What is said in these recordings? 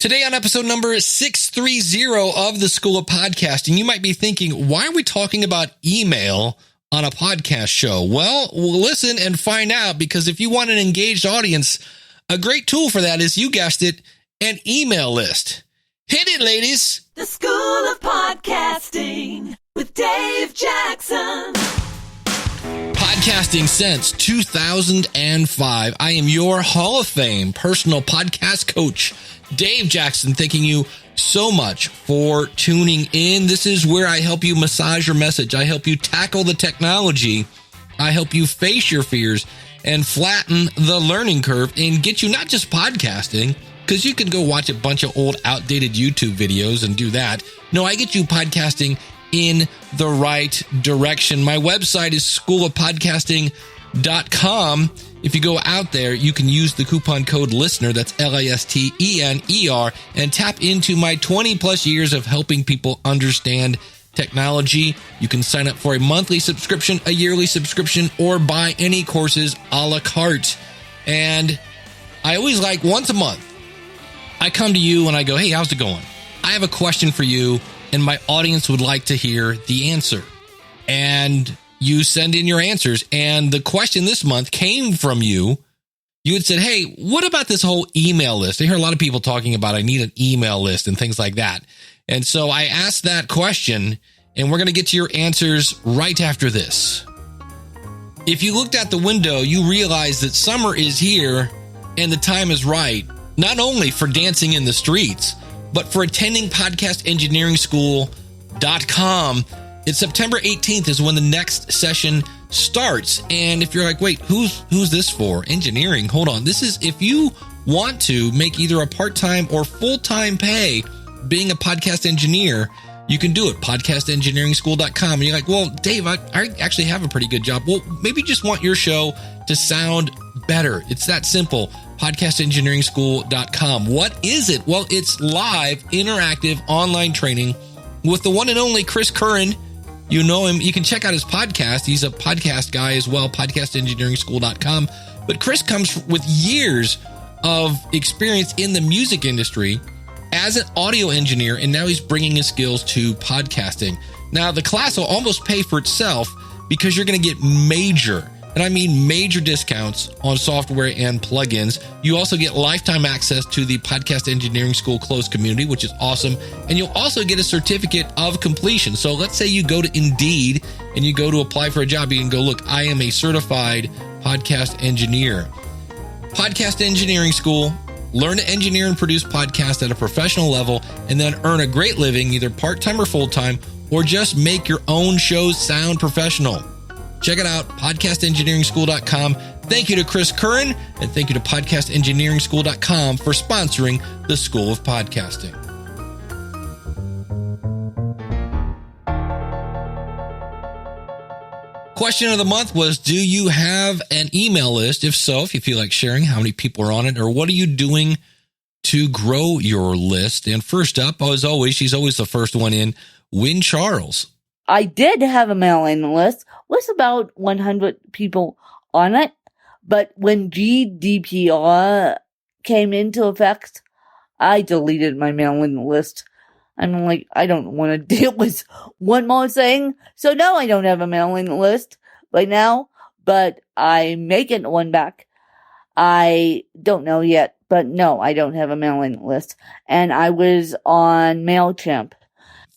Today on episode number 630 of the School of Podcasting, you might be thinking, why are we talking about email on a podcast show? Well, we'll listen and find out, because if you want an engaged audience, a great tool for that is, you guessed it, an email list. Hit it, ladies. The School of Podcasting with Dave Jackson. Podcasting since 2005. I am your Hall of Fame personal podcast coach, Dave Jackson, thanking you so much for tuning in. This is where I help you massage your message. I help you tackle the technology. I help you face your fears and flatten the learning curve and get you not just podcasting, because you can go watch a bunch of old outdated YouTube videos and do that. No, I get you podcasting in the right direction. My website is schoolofpodcasting.com. If you go out there, you can use the coupon code LISTENER, that's LISTENER, and tap into my 20 plus years of helping people understand technology. You can sign up for a monthly subscription, a yearly subscription, or buy any courses a la carte. And I always like, once a month, I come to you and I go, hey, how's it going? I have a question for you, and my audience would like to hear the answer. And you send in your answers. And the question this month came from you. You had said, hey, what about this whole email list? I hear a lot of people talking about, I need an email list and things like that. And so I asked that question, and we're going to get to your answers right after this. If you looked out the window, you realize that summer is here and the time is right, not only for dancing in the streets, but for attending podcastengineeringschool.com. It's September 18th is when the next session starts. And if you're like, wait, who's this for? Engineering? Hold on. This is if you want to make either a part-time or full-time pay being a podcast engineer, you can do it. Podcastengineeringschool.com. And you're like, well, Dave, I actually have a pretty good job. Well, maybe you just want your show to sound better. It's that simple. Podcastengineeringschool.com. What is it? Well, it's live, interactive, online training with the one and only Chris Curran. You know him. You can check out his podcast. He's a podcast guy as well, podcastengineeringschool.com. But Chris comes with years of experience in the music industry as an audio engineer, and now he's bringing his skills to podcasting. Now, the class will almost pay for itself, because you're going to get major, and I mean major, discounts on software and plugins. You also get lifetime access to the Podcast Engineering School closed community, which is awesome. And you'll also get a certificate of completion. So let's say you go to Indeed and you go to apply for a job. You can go, look, I am a certified podcast engineer. Podcast Engineering School. Learn to engineer and produce podcasts at a professional level, and then earn a great living, either part-time or full-time, or just make your own shows sound professional. Check it out, podcastengineeringschool.com. Thank you to Chris Curran, and thank you to podcastengineeringschool.com for sponsoring the School of Podcasting. Question of the month was, do you have an email list? If so, if you feel like sharing, how many people are on it, or what are you doing to grow your list? And first up, as always, she's always the first one in, Wynn Charles. I did have a mailing list with about 100 people on it, but when GDPR came into effect, I deleted my mailing list. I'm like, I don't want to deal with one more thing. So no, I don't have a mailing list right now, but I'm making one back. I don't know yet, but no, I don't have a mailing list. And I was on Mailchimp.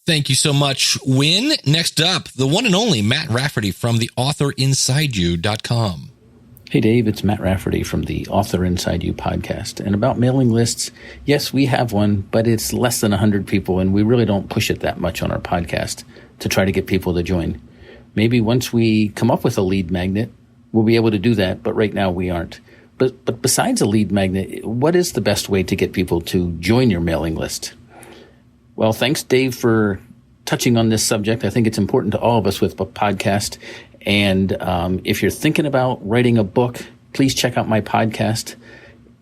Thank you so much, Wynn. Next up, the one and only Matt Rafferty from the authorinside.you.com. Hey Dave, it's Matt Rafferty from the Author Inside You podcast. And about mailing lists, yes, we have one, but it's less than 100 people, and we really don't push it that much on our podcast to try to get people to join. Maybe once we come up with a lead magnet, we'll be able to do that, but right now we aren't. But besides a lead magnet, what is the best way to get people to join your mailing list? Well, thanks, Dave, for touching on this subject. I think it's important to all of us with a podcast. And if you're thinking about writing a book, please check out my podcast,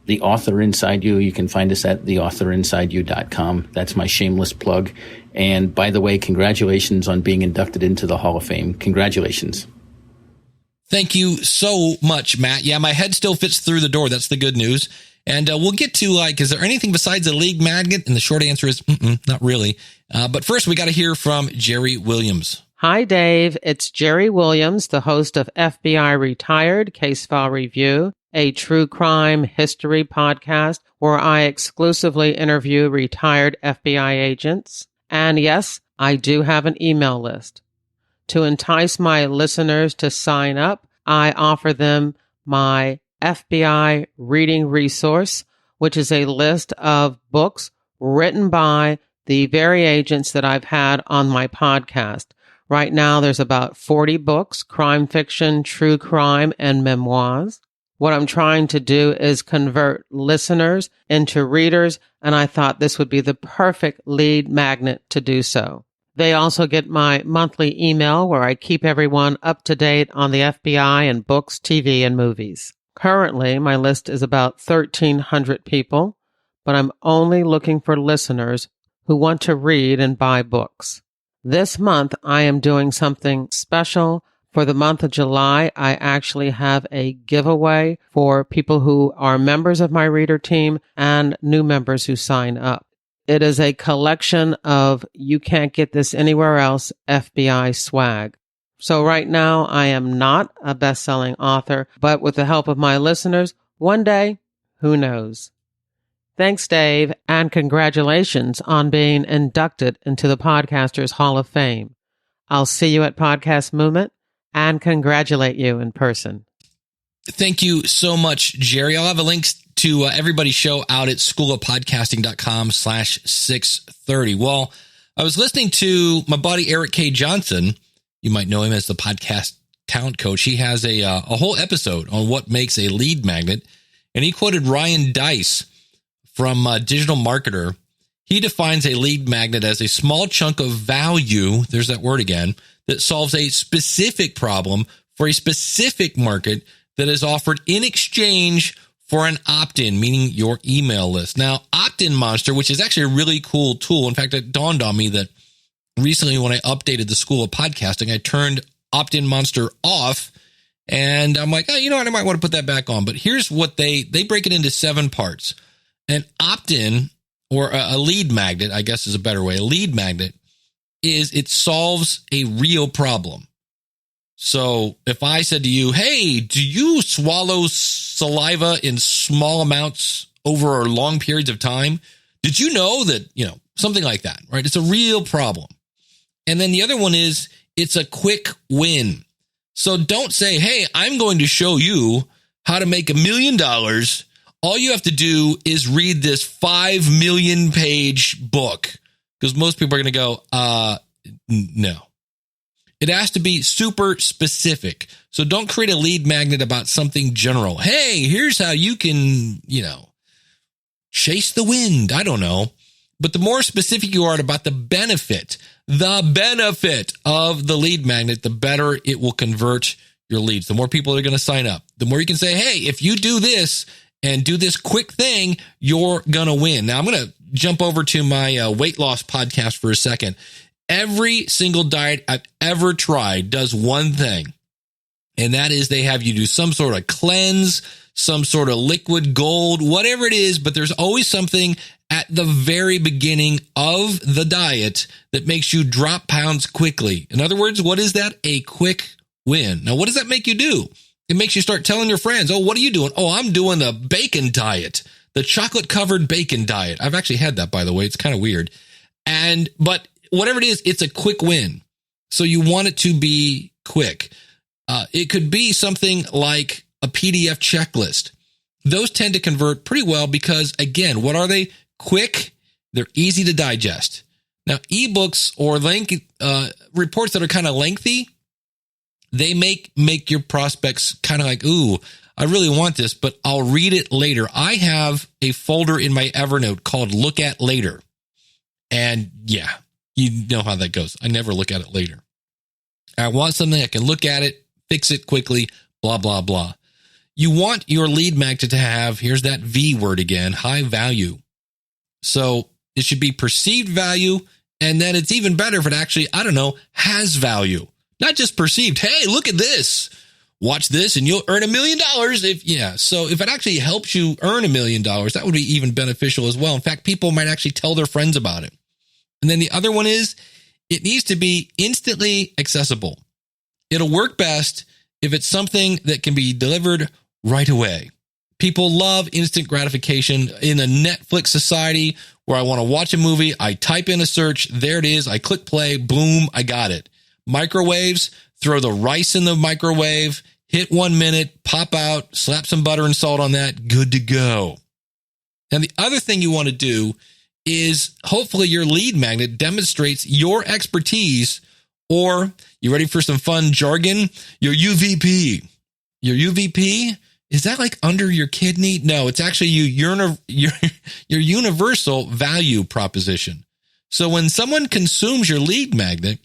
The Author Inside You. You can find us at theauthorinside.you.com. That's my shameless plug. And by the way, congratulations on being inducted into the Hall of Fame. Congratulations. Thank you so much, Matt. Yeah, my head still fits through the door. That's the good news. And we'll get to, is there anything besides a lead magnet? And the short answer is, not really. But first, we got to hear from Jerry Williams. Hi, Dave. It's Jerry Williams, the host of FBI Retired Case File Review, a true crime history podcast where I exclusively interview retired FBI agents. And yes, I do have an email list. To entice my listeners to sign up, I offer them my FBI reading resource, which is a list of books written by the very agents that I've had on my podcast. Right now, there's about 40 books, crime fiction, true crime, and memoirs. What I'm trying to do is convert listeners into readers, and I thought this would be the perfect lead magnet to do so. They also get my monthly email where I keep everyone up to date on the FBI and books, TV, and movies. Currently, my list is about 1,300 people, but I'm only looking for listeners who want to read and buy books. This month, I am doing something special. For the month of July, I actually have a giveaway for people who are members of my reader team and new members who sign up. It is a collection of You Can't Get This Anywhere Else FBI swag. So right now, I am not a best-selling author, but with the help of my listeners, one day, who knows? Thanks, Dave, and congratulations on being inducted into the Podcasters Hall of Fame. I'll see you at Podcast Movement and congratulate you in person. Thank you so much, Jerry. I'll have a link to everybody's show out at schoolofpodcasting.com/630. Well, I was listening to my buddy Eric K. Johnson. You might know him as the podcast talent coach. He has a whole episode on what makes a lead magnet. And he quoted Ryan Dice from Digital Marketer. He defines a lead magnet as a small chunk of value, there's that word again, that solves a specific problem for a specific market that is offered in exchange for an opt-in, meaning your email list. Now, Opt-in Monster, which is actually a really cool tool. In fact, it dawned on me that recently when I updated the School of Podcasting, I turned Opt-in Monster off. And I'm like, you know what? I might want to put that back on. But here's what they break it into 7 parts. An opt-in, or a lead magnet, I guess is a better way. A lead magnet is it solves a real problem. So if I said to you, hey, do you swallow saliva in small amounts over long periods of time? Did you know that, something like that, right? It's a real problem. And then the other one is it's a quick win. So don't say, hey, I'm going to show you how to make $1 million. All you have to do is read this 5 million page book, because most people are going to go, no. It has to be super specific. So don't create a lead magnet about something general. Hey, here's how you can, chase the wind. I don't know. But the more specific you are about the benefit of the lead magnet, the better it will convert your leads. The more people are going to sign up. The more you can say, hey, if you do this and do this quick thing, you're going to win. Now, I'm going to jump over to my weight loss podcast for a second. Every single diet I've ever tried does one thing, and that is they have you do some sort of cleanse, some sort of liquid gold, whatever it is, but there's always something at the very beginning of the diet that makes you drop pounds quickly. In other words, what is that? A quick win. Now, what does that make you do? It makes you start telling your friends, oh, what are you doing? Oh, I'm doing the bacon diet, the chocolate-covered bacon diet. I've actually had that, by the way. It's kind of weird. But whatever it is, it's a quick win. So you want it to be quick. It could be something like a PDF checklist. Those tend to convert pretty well because, again, what are they? Quick. They're easy to digest. Now, eBooks or reports that are kind of lengthy, they make your prospects kind of like, ooh, I really want this, but I'll read it later. I have a folder in my Evernote called Look At Later. And yeah, you know how that goes. I never look at it later. I want something I can look at it, fix it quickly, blah, blah, blah. You want your lead magnet to have, here's that V word again, high value. So it should be perceived value. And then it's even better if it actually, has value. Not just perceived. Hey, look at this. watch this and you'll earn $1 million. So if it actually helps you earn $1 million, that would be even beneficial as well. In fact, people might actually tell their friends about it. And then the other one is it needs to be instantly accessible. It'll work best if it's something that can be delivered right away. People love instant gratification. In a Netflix society where I want to watch a movie, I type in a search, there it is, I click play, boom, I got it. Microwaves, throw the rice in the microwave, hit 1 minute, pop out, slap some butter and salt on that, good to go. And the other thing you want to do is hopefully your lead magnet demonstrates your expertise, or you ready for some fun jargon? Your UVP. Your UVP, is that like under your kidney? No, it's actually your universal value proposition. So when someone consumes your lead magnet,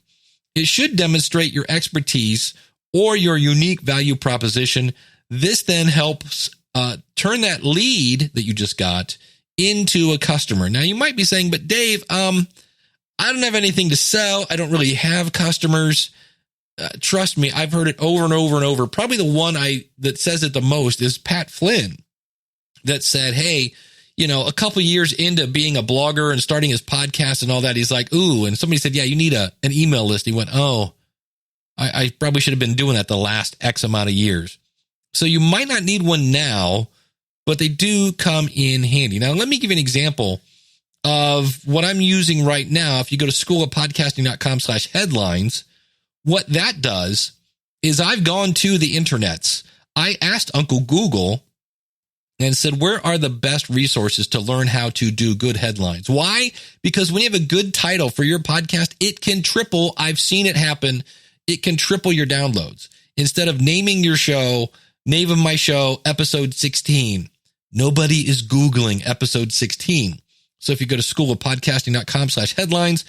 it should demonstrate your expertise or your unique value proposition. This then helps turn that lead that you just got into a customer. Now, you might be saying, but Dave, I don't have anything to sell. I don't really have customers. Trust me, I've heard it over and over and over. Probably the one that says it the most is Pat Flynn, that said, hey, a couple years into being a blogger and starting his podcast and all that, he's like, ooh, and somebody said, yeah, you need an email list. He went, oh, I probably should have been doing that the last X amount of years. So you might not need one now, but they do come in handy. Now, let me give you an example of what I'm using right now. If you go to schoolofpodcasting.com/headlines, what that does is I've gone to the internets. I asked Uncle Google and said, where are the best resources to learn how to do good headlines? Why? Because when you have a good title for your podcast, it can triple. I've seen it happen. It can triple your downloads. Instead of naming your show, name of my show, episode 16. Nobody is Googling episode 16. So if you go to schoolofpodcasting.com/headlines,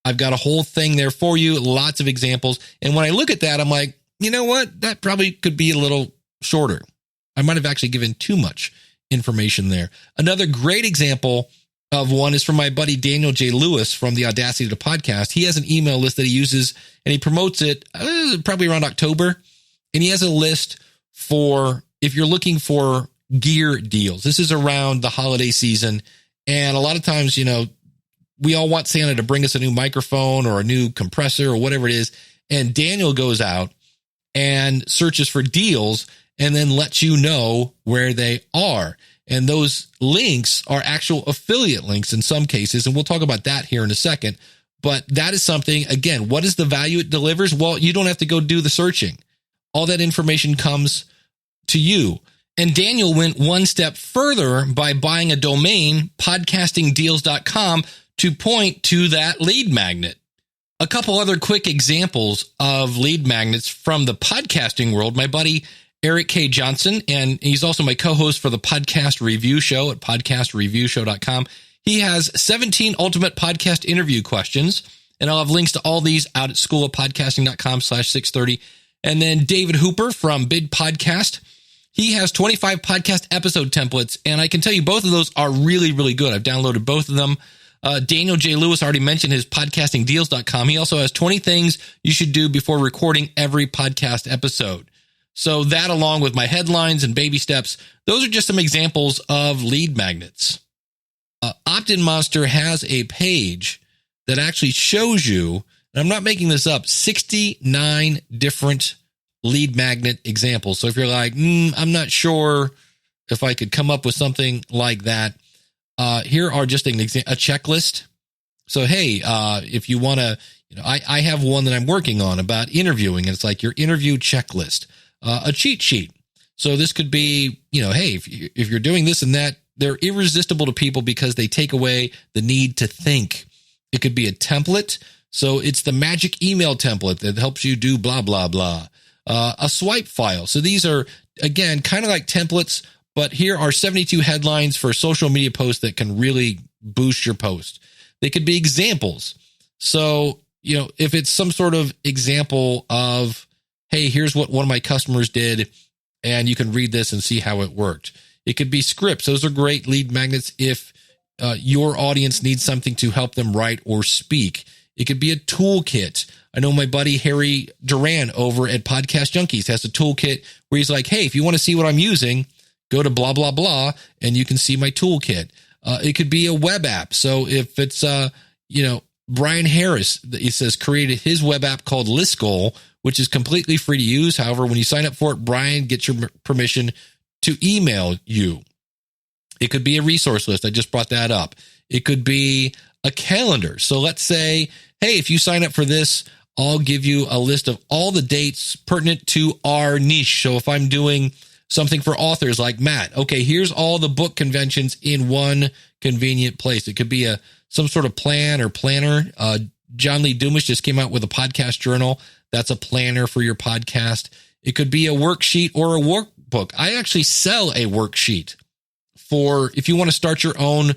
I've got a whole thing there for you, lots of examples. And when I look at that, I'm like, you know what? That probably could be a little shorter. I might have actually given too much information there. Another great example of one is from my buddy Daniel J. Lewis from the Audacity to Podcast. He has an email list that he uses and he promotes it probably around October. And he has a list for if you're looking for gear deals. This is around the holiday season. And a lot of times, we all want Santa to bring us a new microphone or a new compressor or whatever it is. And Daniel goes out and searches for deals and then lets you know where they are. And those links are actual affiliate links in some cases. And we'll talk about that here in a second. But that is something, again, what is the value it delivers? Well, you don't have to go do the searching. All that information comes to you. And Daniel went one step further by buying a domain, podcastingdeals.com, to point to that lead magnet. A couple other quick examples of lead magnets from the podcasting world. My buddy Eric K. Johnson, and he's also my co-host for the Podcast Review Show at podcastreviewshow.com. He has 17 ultimate podcast interview questions, and I'll have links to all these out at schoolofpodcasting.com/630. And then David Hooper from Big Podcast. He has 25 podcast episode templates, and I can tell you both of those are really, really good. I've downloaded both of them. Daniel J. Lewis already mentioned his podcastingdeals.com. He also has 20 things you should do before recording every podcast episode. So that, along with my headlines and baby steps, those are just some examples of lead magnets. Opt-in Monster has a page that actually shows you, and I'm not making this up, 69 different lead magnet examples. So if you're like, I'm not sure if I could come up with something like that, here are just a checklist. So, hey, if you want to, I have one that I'm working on about interviewing, and it's like your interview checklist, a cheat sheet. So this could be, hey, if you're doing this and that, they're irresistible to people because they take away the need to think. It could be a template. So it's the magic email template that helps you do blah, blah, blah. A swipe file. So these are, again, kind of like templates, but here are 72 headlines for social media posts that can really boost your post. They could be examples. So, if it's some sort of example of, hey, here's what one of my customers did, and you can read this and see how it worked. It could be scripts. Those are great lead magnets if your audience needs something to help them write or speak. It could be a toolkit. I know my buddy Harry Duran over at Podcast Junkies has a toolkit where he's like, hey, if you want to see what I'm using, go to blah, blah, blah, and you can see my toolkit. It could be a web app. So if it's, Brian Harris, he says, created his web app called List Goal, which is completely free to use. However, when you sign up for it, Brian gets your permission to email you. It could be a resource list. I just brought that up. It could be a calendar. So let's say, hey, if you sign up for this, I'll give you a list of all the dates pertinent to our niche. So if I'm doing something for authors like Matt, okay, here's all the book conventions in one convenient place. It could be some sort of plan or planner. John Lee Dumas just came out with a podcast journal. That's a planner for your podcast. It could be a worksheet or a workbook. I actually sell a worksheet for if you want to start your own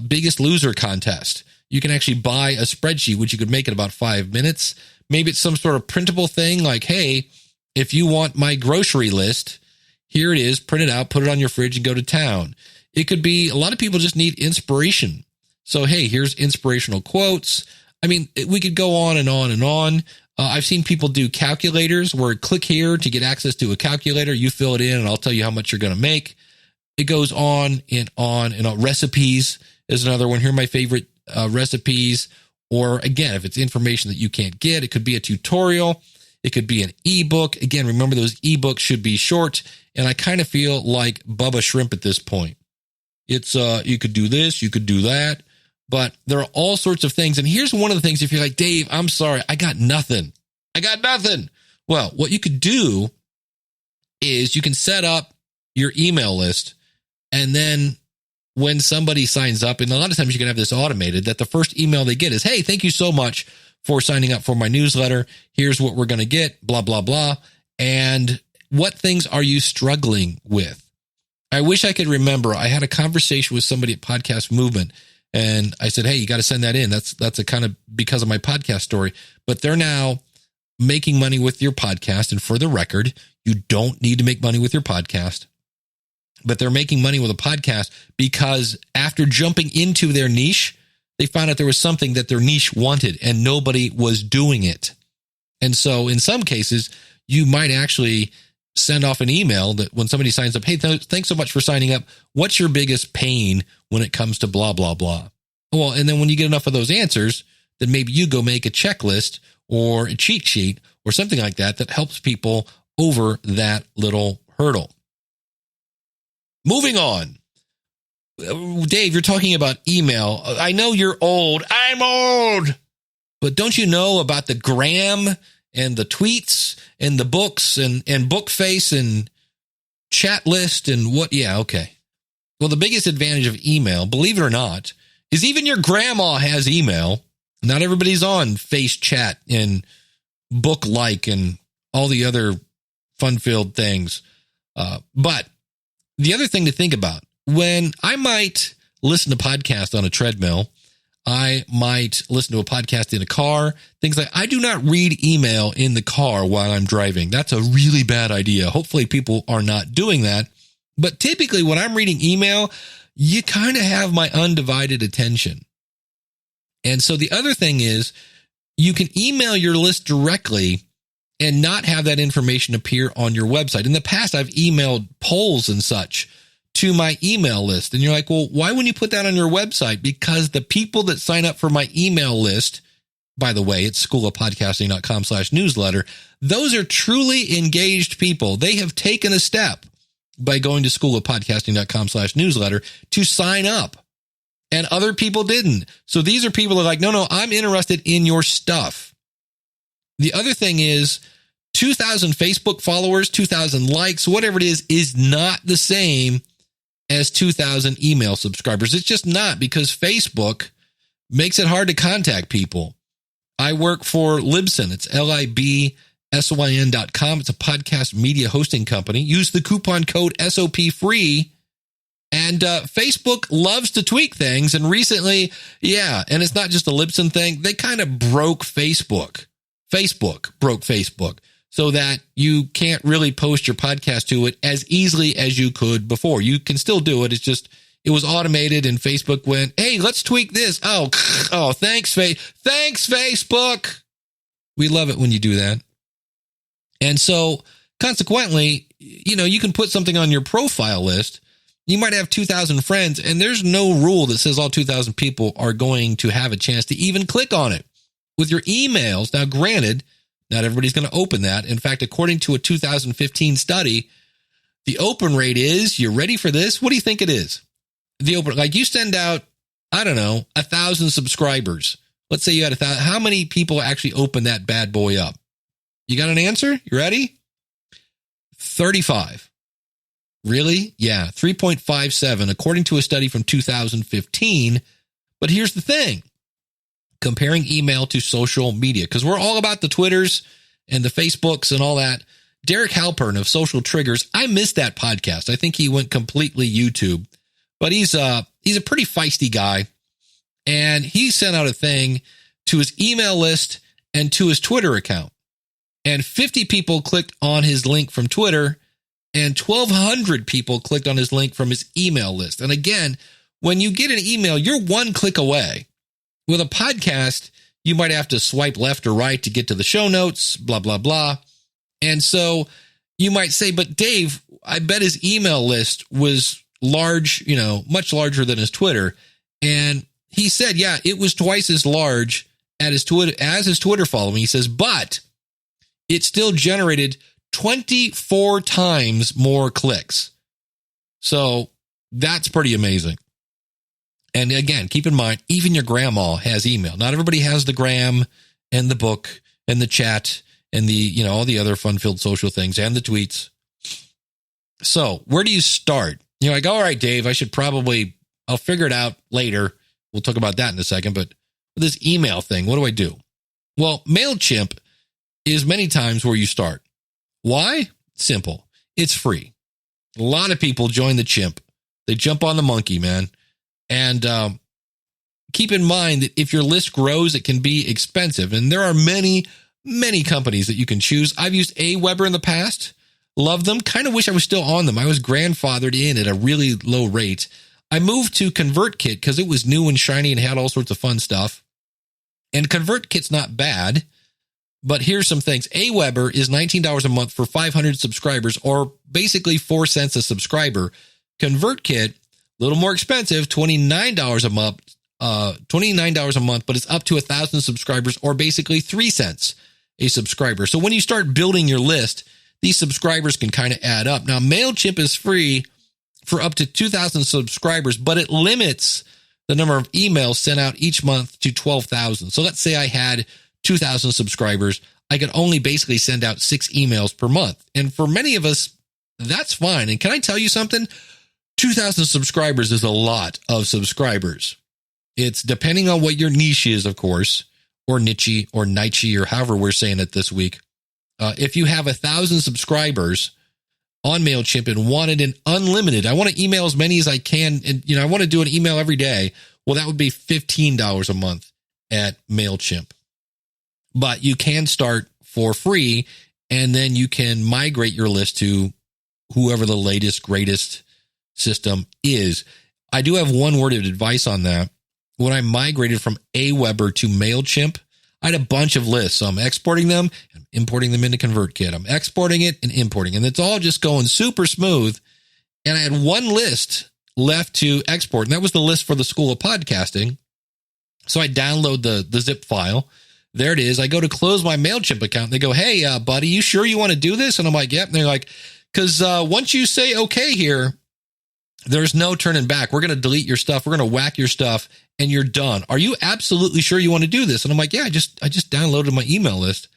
Biggest Loser contest. You can actually buy a spreadsheet, which you could make in about 5 minutes. Maybe it's some sort of printable thing like, hey, if you want my grocery list, here it is, print it out, put it on your fridge and go to town. It could be, a lot of people just need inspiration. So, hey, here's inspirational quotes. I mean, we could go on and on and on. I've seen people do calculators where click here to get access to a calculator. You fill it in and I'll tell you how much you're going to make. It goes on and on and on. Recipes is another one. Here are my favorite recipes. Or again, if it's information that you can't get, it could be a tutorial. It could be an ebook. Again, remember those ebooks should be short. And I kind of feel like Bubba Shrimp at this point. It's you could do this, you could do that, but there are all sorts of things. And here's one of the things, if you're like, Dave, I'm sorry, I got nothing. Well, what you could do is you can set up your email list, and then when somebody signs up, and a lot of times you can have this automated, that the first email they get is, hey, thank you so much for signing up for my newsletter. Here's what we're going to get, blah, blah, blah. And what things are you struggling with? I wish I could remember. I had a conversation with somebody at Podcast Movement, and I said, hey, you got to send that in. That's a kind of because of my podcast story. But they're now making money with your podcast. And for the record, you don't need to make money with your podcast. But they're making money with a podcast because after jumping into their niche, they found out there was something that their niche wanted and nobody was doing it. And so in some cases, you might actually send off an email that when somebody signs up, hey, thanks so much for signing up. What's your biggest pain when it comes to blah, blah, blah? Well, and then when you get enough of those answers, then maybe you go make a checklist or a cheat sheet or something like that that helps people over that little hurdle. Moving on. Dave, you're talking about email. I know you're old. I'm old. But don't you know about the gram and the tweets and the books and Bookface and chat list and what? Yeah, okay. Well, the biggest advantage of email, believe it or not, is even your grandma has email. Not everybody's on Face Chat and Book Like and all the other fun-filled things. But the other thing to think about, when I might listen to podcasts on a treadmill, I might listen to a podcast in a car, things like I do not read email in the car while I'm driving. That's a really bad idea. Hopefully people are not doing that. But typically when I'm reading email, you kind of have my undivided attention. And so the other thing is you can email your list directly and not have that information appear on your website. In the past, I've emailed polls and such to my email list. And you're like, well, why wouldn't you put that on your website? Because the people that sign up for my email list, by the way, it's schoolofpodcasting.com/newsletter. Those are truly engaged people. They have taken a step by going to schoolofpodcasting.com/newsletter to sign up, and other people didn't. So these are people that are like, no, I'm interested in your stuff. The other thing is 2,000 Facebook followers, 2,000 likes, whatever it is not the same as 2,000 email subscribers. It's just not, because Facebook makes it hard to contact people. I work for Libsyn. It's libsyn.com. It's a podcast media hosting company. Use the coupon code SOPFREE. And Facebook loves to tweak things. And recently, and it's not just a Libsyn thing. They kind of broke Facebook. Facebook broke Facebook so that you can't really post your podcast to it as easily as you could before. You can still do it. It's just it was automated and Facebook went, hey, let's tweak this. Oh, thanks, Facebook. We love it when you do that. And so consequently, you can put something on your profile list. You might have 2,000 friends, and there's no rule that says all 2,000 people are going to have a chance to even click on it. With your emails, now granted, not everybody's going to open that. In fact, according to a 2015 study, the open rate is, you ready for this? What do you think it is? The open, like you send out, 1,000 subscribers. Let's say you had 1,000. How many people actually open that bad boy up? You got an answer? You ready? 35. Really? Yeah, 3.57, according to a study from 2015. But here's the thing. Comparing email to social media, because we're all about the Twitters and the Facebooks and all that. Derek Halpern of Social Triggers, I missed that podcast. I think he went completely YouTube, but he's a pretty feisty guy, and he sent out a thing to his email list and to his Twitter account, and 50 people clicked on his link from Twitter, and 1,200 people clicked on his link from his email list. And again, when you get an email, you're one click away. With a podcast, you might have to swipe left or right to get to the show notes, blah, blah, blah. And so you might say, but Dave, I bet his email list was large, much larger than his Twitter. And he said, yeah, it was twice as large as his Twitter following. He says, but it still generated 24 times more clicks. So that's pretty amazing. And again, keep in mind, even your grandma has email. Not everybody has the gram and the book and the chat and the, all the other fun-filled social things and the tweets. So where do you start? You're like, all right, Dave, I'll figure it out later. We'll talk about that in a second. But this email thing, what do I do? Well, Mailchimp is many times where you start. Why? Simple. It's free. A lot of people join the chimp. They jump on the monkey, man. And keep in mind that if your list grows, it can be expensive. And there are many, many companies that you can choose. I've used Aweber in the past. Love them. Kind of wish I was still on them. I was grandfathered in at a really low rate. I moved to ConvertKit because it was new and shiny and had all sorts of fun stuff. And ConvertKit's not bad. But here's some things. Aweber is $19 a month for 500 subscribers, or basically 4 cents a subscriber. ConvertKit, a little more expensive, $29 a month. $29 a month, but it's up to 1,000 subscribers, or basically 3 cents a subscriber. So when you start building your list, these subscribers can kind of add up. Now, Mailchimp is free for up to 2,000 subscribers, but it limits the number of emails sent out each month to 12,000. So let's say I had 2,000 subscribers. I could only basically send out 6 emails per month. And for many of us, that's fine. And can I tell you something? 2,000 subscribers is a lot of subscribers. It's depending on what your niche is, of course, or niche or niche, or however we're saying it this week. If you have 1,000 subscribers on Mailchimp and wanted an unlimited, I want to email as many as I can, and I want to do an email every day. Well, that would be $15 a month at Mailchimp. But you can start for free, and then you can migrate your list to whoever the latest, greatest system is. I do have one word of advice on that. When I migrated from Aweber to Mailchimp, I had a bunch of lists. So I'm exporting them and importing them into ConvertKit. I'm exporting it and importing, and it's all just going super smooth. And I had one list left to export, and that was the list for the School of Podcasting. So I download the zip file. There it is. I go to close my Mailchimp account. And they go, hey, buddy, you sure you want to do this? And I'm like, yep. And they're like, because once you say okay here, there's no turning back. We're going to delete your stuff. We're going to whack your stuff, and you're done. Are you absolutely sure you want to do this? And I'm like, yeah, I just downloaded my email list.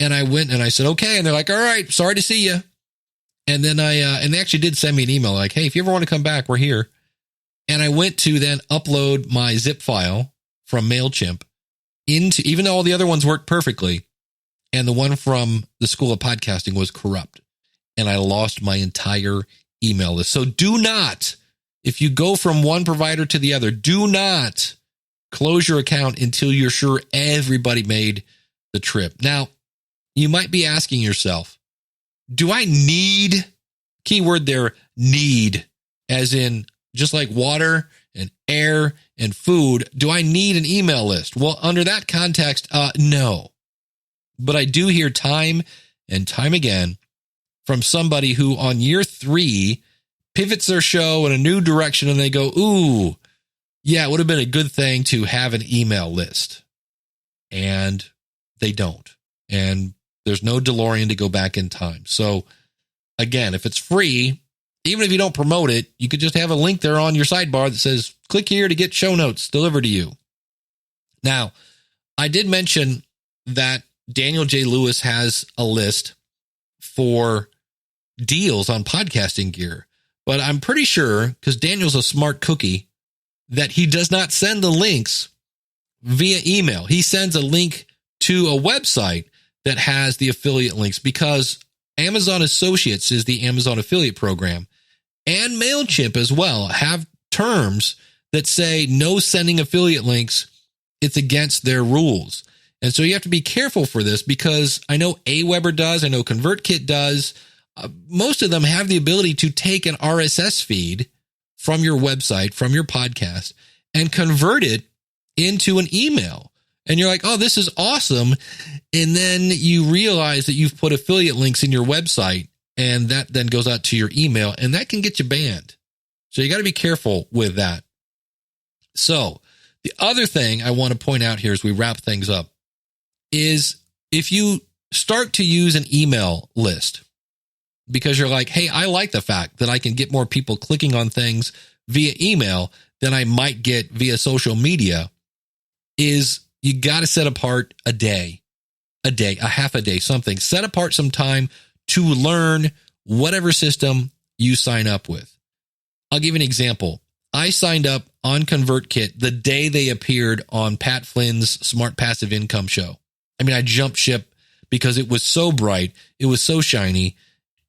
And I went and I said, okay. And they're like, all right, sorry to see you. And then and they actually did send me an email like, hey, if you ever want to come back, we're here. And I went to then upload my zip file from Mailchimp into, even though all the other ones worked perfectly, and the one from the School of Podcasting was corrupt, and I lost my entire email list. So do not, if you go from one provider to the other, do not close your account until you're sure everybody made the trip. Now, you might be asking yourself, do I need, keyword there, need, as in just like water and air and food. Do I need an email list? Well, under that context, no. But I do hear time and time again from somebody who on year 3 pivots their show in a new direction and they go, ooh, yeah, it would have been a good thing to have an email list. And they don't. And there's no DeLorean to go back in time. So again, if it's free, even if you don't promote it, you could just have a link there on your sidebar that says, click here to get show notes delivered to you. Now, I did mention that Daniel J. Lewis has a list for deals on podcasting gear, but I'm pretty sure, because Daniel's a smart cookie, that he does not send the links via email. He sends a link to a website that has the affiliate links, because Amazon Associates is the Amazon affiliate program, and Mailchimp as well have terms that say no sending affiliate links. It's against their rules. And so you have to be careful for this, because I know Aweber does, I know ConvertKit does. Most of them have the ability to take an RSS feed from your website, from your podcast, and convert it into an email. And you're like, oh, this is awesome. And then you realize that you've put affiliate links in your website, and that then goes out to your email, and that can get you banned. So you got to be careful with that. So the other thing I want to point out here as we wrap things up is if you start to use an email list because you're like, hey, I like the fact that I can get more people clicking on things via email than I might get via social media, is you got to set apart a half a day, something. Set apart some time to learn whatever system you sign up with. I'll give you an example. I signed up on ConvertKit the day they appeared on Pat Flynn's Smart Passive Income show. I mean, I jumped ship because it was so bright. It was so shiny.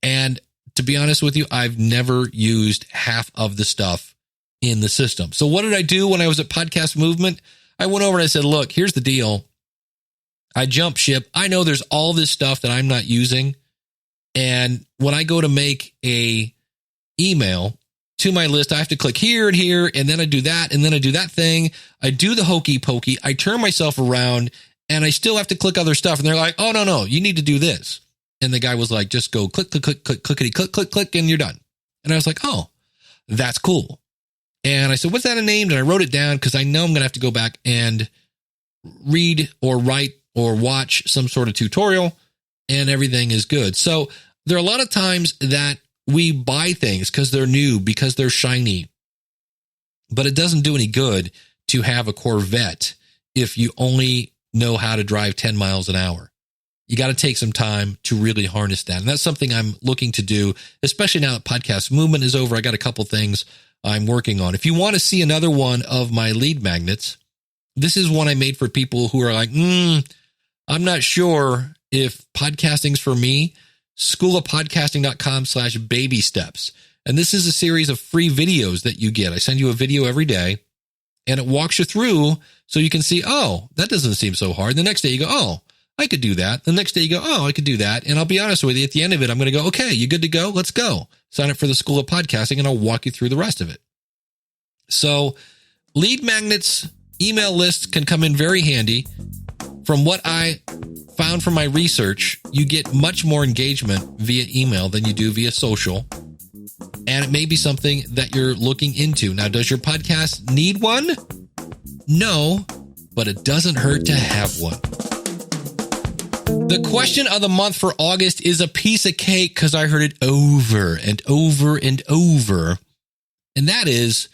And to be honest with you, I've never used half of the stuff in the system. So what did I do when I was at Podcast Movement? I went over and I said, look, here's the deal. I jumped ship. I know there's all this stuff that I'm not using. And when I go to make a email to my list, I have to click here and here, and then I do that, and then I do that thing. I do the hokey pokey. I turn myself around, and I still have to click other stuff. And they're like, oh, no, you need to do this. And the guy was like, just go click, clickety, click, and you're done. And I was like, oh, that's cool. And I said, what's that named? And I wrote it down because I know I'm going to have to go back and read or write or watch some sort of tutorial, and everything is good. So there are a lot of times that we buy things because they're new, because they're shiny, but it doesn't do any good to have a Corvette if you only know how to drive 10 miles an hour. You got to take some time to really harness that. And that's something I'm looking to do, especially now that Podcast Movement is over. I got a couple things I'm working on. If you want to see another one of my lead magnets, this is one I made for people who are like, I'm not sure if podcasting's for me. Schoolofpodcasting.com/baby steps. And this is a series of free videos that you get. I send you a video every day, and it walks you through so you can see, oh, that doesn't seem so hard. The next day you go, oh, I could do that. The next day you go, oh, I could do that. And I'll be honest with you, at the end of it, I'm going to go, okay, you good to go? Let's go. Sign up for the School of Podcasting, and I'll walk you through the rest of it. So lead magnets, email lists can come in very handy. From what I found from my research, you get much more engagement via email than you do via social. And it may be something that you're looking into. Now, does your podcast need one? No, but it doesn't hurt to have one. The question of the month for August is a piece of cake because I heard it over and over and over. And that is,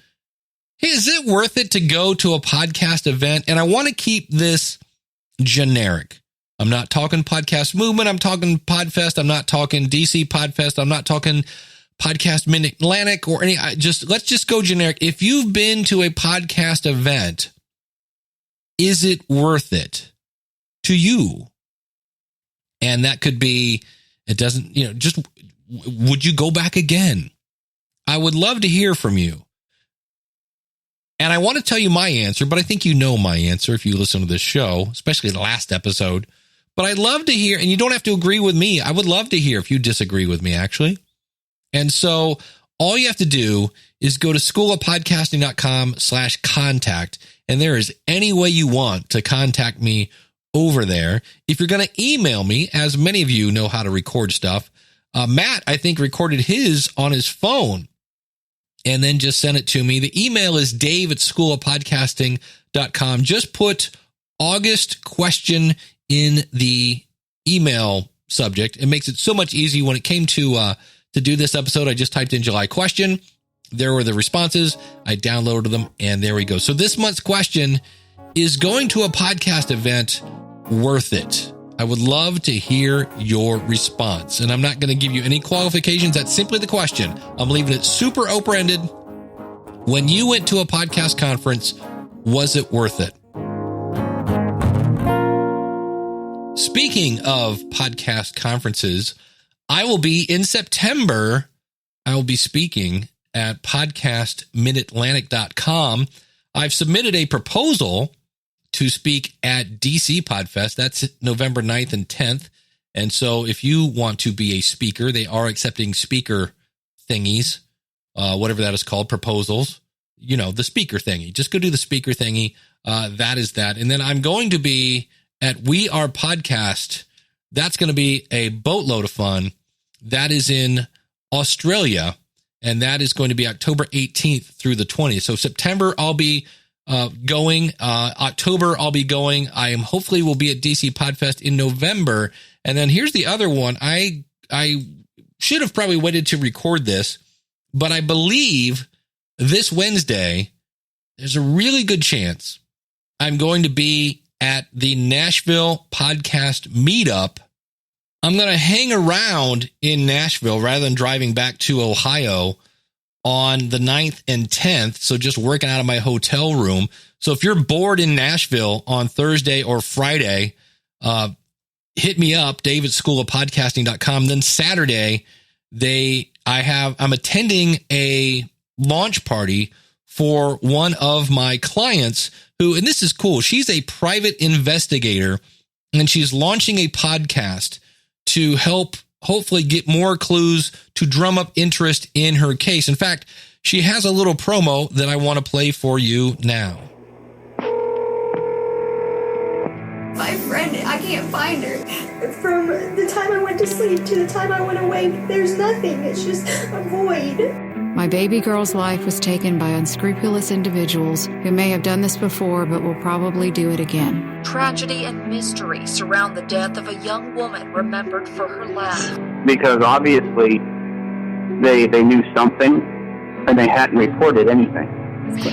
hey, is it worth it to go to a podcast event? And I want to keep this generic. I'm not talking Podcast Movement. I'm talking Podfest. I'm not talking DC Podfest. I'm not talking Podcast Mid-Atlantic or any. Let's just go generic. If you've been to a podcast event, is it worth it to you? And that could be, it doesn't, just would you go back again? I would love to hear from you. And I want to tell you my answer, but I think you know my answer if you listen to this show, especially the last episode. But I'd love to hear, and you don't have to agree with me. I would love to hear if you disagree with me, actually. And so all you have to do is go to schoolofpodcasting.com/contact. And there is any way you want to contact me over there. If you're going to email me, as many of you know how to record stuff, Matt, I think, recorded his on his phone and then just sent it to me. The email is dave@schoolofpodcasting.com. Just put August question in the email subject. It makes it so much easier. When it came to do this episode, I just typed in July question. There were the responses. I downloaded them, and there we go. So this month's question is: going to a podcast event worth it? I would love to hear your response. And I'm not going to give you any qualifications. That's simply the question. I'm leaving it super open-ended. When you went to a podcast conference, was it worth it? Speaking of podcast conferences, I will be in September. I will be speaking at podcastmidatlantic.com. I've submitted a proposal to speak at DC Podfest. That's November 9th and 10th. And so if you want to be a speaker, they are accepting speaker thingies, whatever that is called, proposals. You know, the speaker thingy. Just go do the speaker thingy. That is that. And then I'm going to be at We Are Podcast. That's going to be a boatload of fun. That is in Australia. And that is going to be October 18th through the 20th. So September, I'll be going. October, I'll be going. I am hopefully will be at DC Podfest in November. And then here's the other one. I should have probably waited to record this, but I believe this Wednesday, there's a really good chance I'm going to be at the Nashville Podcast Meetup. I'm going to hang around in Nashville rather than driving back to Ohio on the 9th and 10th. So just working out of my hotel room. So if you're bored in Nashville on Thursday or Friday, hit me up, dave@schoolofpodcasting.com. Then Saturday, I'm attending a launch party for one of my clients who, and this is cool, she's a private investigator and she's launching a podcast to help hopefully get more clues to drum up interest in her case. In fact, she has a little promo that I want to play for you now. My friend, I can't find her. From the time I went to sleep to the time I went awake, there's nothing. It's just a void. My baby girl's life was taken by unscrupulous individuals who may have done this before but will probably do it again. Tragedy and mystery surround the death of a young woman remembered for her laugh. Because obviously they knew something and they hadn't reported anything.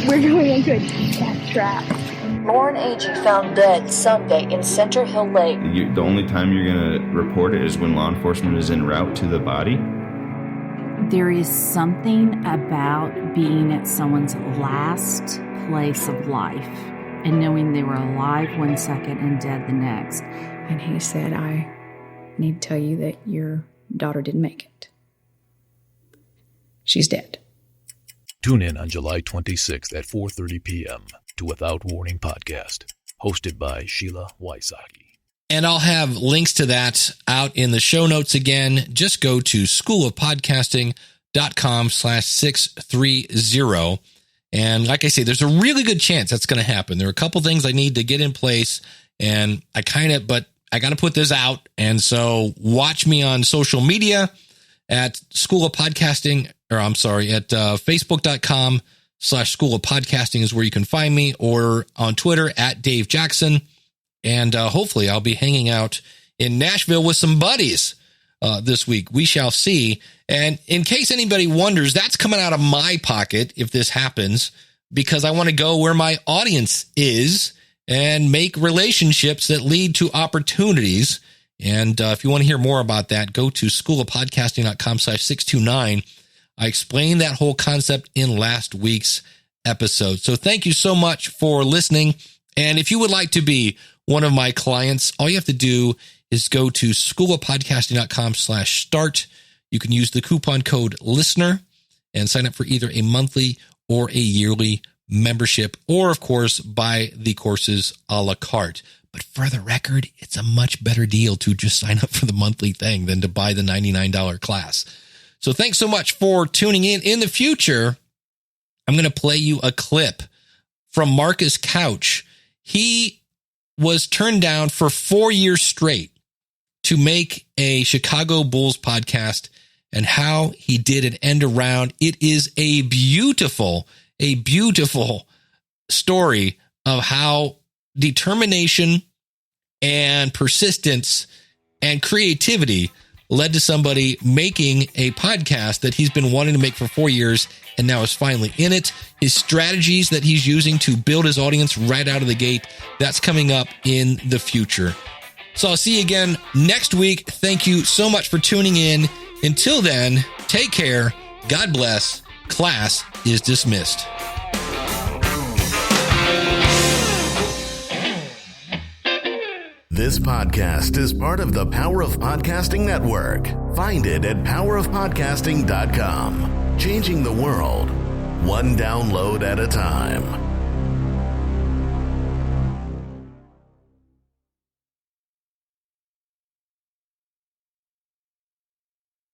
We're going into a death trap. Lauren Agee found dead Sunday in Center Hill Lake. The only time you're going to report it is when law enforcement is en route to the body. There is something about being at someone's last place of life and knowing they were alive one second and dead the next. And he said, I need to tell you that your daughter didn't make it. She's dead. Tune in on July 26th at 4:30 p.m. to Without Warning Podcast, hosted by Sheila Wysocki. And I'll have links to that out in the show notes again. Just go to schoolofpodcasting.com/630. And like I say, there's a really good chance that's going to happen. There are a couple things I need to get in place, and but I got to put this out. And so watch me on social media at School of Podcasting, at facebook.com/School of Podcasting is where you can find me, or on Twitter at Dave Jackson. And hopefully I'll be hanging out in Nashville with some buddies this week. We shall see. And in case anybody wonders, that's coming out of my pocket if this happens, because I want to go where my audience is and make relationships that lead to opportunities. And if you want to hear more about that, go to schoolofpodcasting.com/629. I explained that whole concept in last week's episode. So thank you so much for listening. And if you would like to be one of my clients, all you have to do is go to schoolofpodcasting.com/start. You can use the coupon code LISTENER and sign up for either a monthly or a yearly membership, or of course, buy the courses a la carte. But for the record, it's a much better deal to just sign up for the monthly thing than to buy the $99 class. So thanks so much for tuning in. In the future, I'm going to play you a clip from Marcus Couch. He was turned down for 4 years straight to make a Chicago Bulls podcast, and how he did an end around. It is a beautiful story of how determination and persistence and creativity led to somebody making a podcast that he's been wanting to make for 4 years and now is finally in it. His strategies that he's using to build his audience right out of the gate, that's coming up in the future. So I'll see you again next week. Thank you so much for tuning in. Until then, take care. God bless. Class is dismissed. This podcast is part of the Power of Podcasting Network. Find it at powerofpodcasting.com. Changing the world, one download at a time.